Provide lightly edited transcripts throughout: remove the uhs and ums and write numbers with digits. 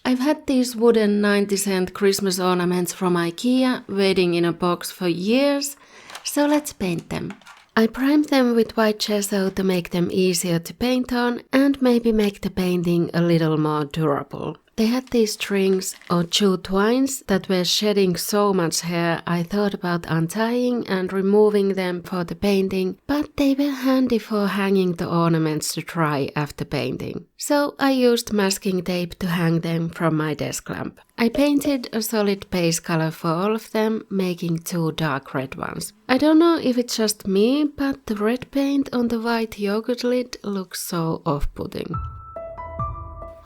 I've had these wooden 90-cent Christmas ornaments from Ikea waiting in a box for years, so let's paint them. I primed them with white gesso to make them easier to paint on and maybe make the painting a little more durable. They had these strings or jute twines that were shedding so much hair I thought about untying and removing them for the painting, but they were handy for hanging the ornaments to dry after painting. So I used masking tape to hang them from my desk lamp. I painted a solid base color for all of them, making 2 dark red ones. I don't know if it's just me, but the red paint on the white yogurt lid looks so off-putting.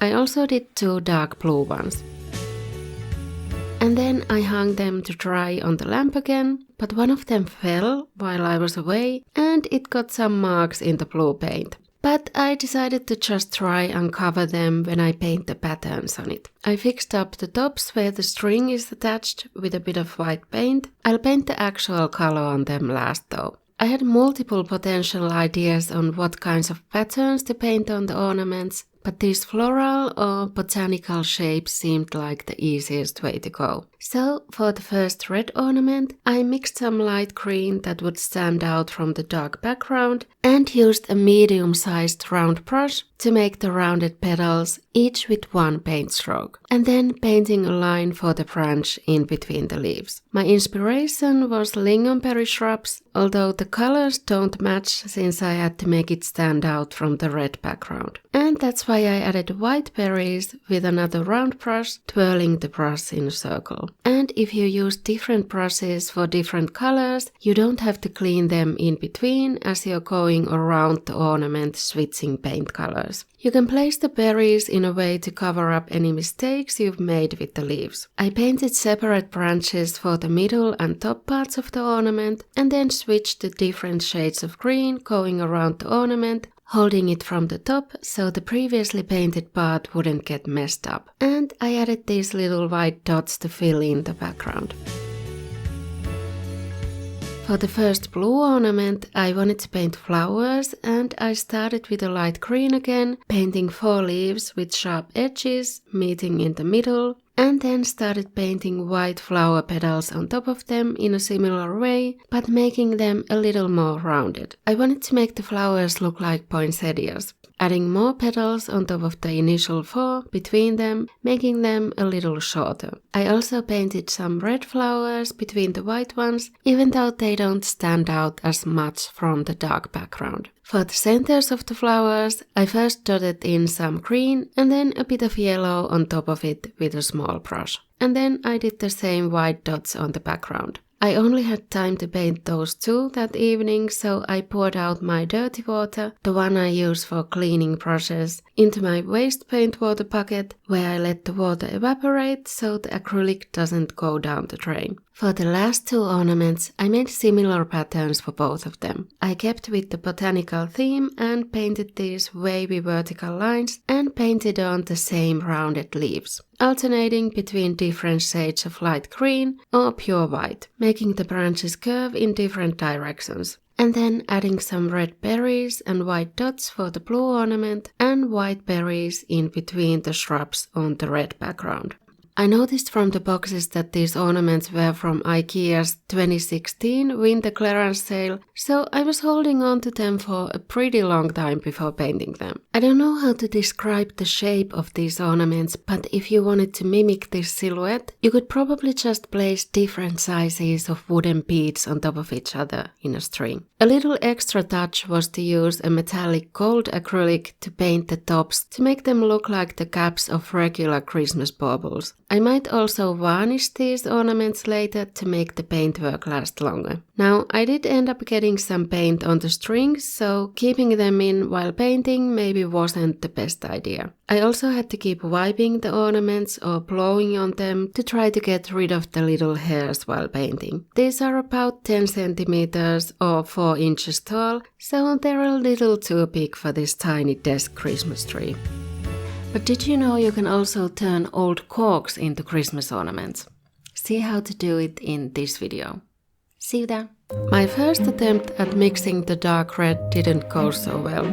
I also did 2 dark blue ones. And then I hung them to dry on the lamp again, but one of them fell while I was away and it got some marks in the blue paint. But I decided to just try and cover them when I paint the patterns on it. I fixed up the tops where the string is attached with a bit of white paint. I'll paint the actual color on them last though. I had multiple potential ideas on what kinds of patterns to paint on the ornaments, but these floral or botanical shapes seemed like the easiest way to go. So for the first red ornament, I mixed some light green that would stand out from the dark background and used a medium-sized round brush to make the rounded petals, each with 1 paint stroke, and then painting a line for the branch in between the leaves. My inspiration was lingonberry shrubs, although the colors don't match since I had to make it stand out from the red background. And that's why I added white berries with another round brush, twirling the brush in a circle. And if you use different brushes for different colors, you don't have to clean them in between as you're going around the ornament switching paint colors. You can place the berries in a way to cover up any mistakes you've made with the leaves. I painted separate branches for the middle and top parts of the ornament and then switched to different shades of green going around the ornament, holding it from the top so the previously painted part wouldn't get messed up. And I added these little white dots to fill in the background. For the first blue ornament, I wanted to paint flowers and I started with a light green again, painting 4 leaves with sharp edges, meeting in the middle, and then started painting white flower petals on top of them in a similar way, but making them a little more rounded. I wanted to make the flowers look like poinsettias, adding more petals on top of the initial 4 between them, making them a little shorter. I also painted some red flowers between the white ones, even though they don't stand out as much from the dark background. For the centers of the flowers, I first dotted in some green and then a bit of yellow on top of it with a small brush. And then I did the same white dots on the background. I only had time to paint those 2 that evening, so I poured out my dirty water, the one I use for cleaning brushes, into my waste paint water bucket, where I let the water evaporate so the acrylic doesn't go down the drain. For the last 2 ornaments, I made similar patterns for both of them. I kept with the botanical theme and painted these wavy vertical lines and painted on the same rounded leaves, alternating between different shades of light green or pure white, making the branches curve in different directions. And then adding some red berries and white dots for the blue ornament and white berries in between the shrubs on the red background. I noticed from the boxes that these ornaments were from Ikea's 2016 winter clearance sale, so I was holding on to them for a pretty long time before painting them. I don't know how to describe the shape of these ornaments, but if you wanted to mimic this silhouette, you could probably just place different sizes of wooden beads on top of each other in a string. A little extra touch was to use a metallic gold acrylic to paint the tops to make them look like the caps of regular Christmas baubles. I might also varnish these ornaments later to make the paintwork last longer. Now, I did end up getting some paint on the strings, so keeping them in while painting maybe wasn't the best idea. I also had to keep wiping the ornaments or blowing on them to try to get rid of the little hairs while painting. These are about 10 centimeters or 4 inches tall, so they're a little too big for this tiny desk Christmas tree. But did you know you can also turn old corks into Christmas ornaments? See how to do it in this video. See you there! My first attempt at mixing the dark red didn't go so well.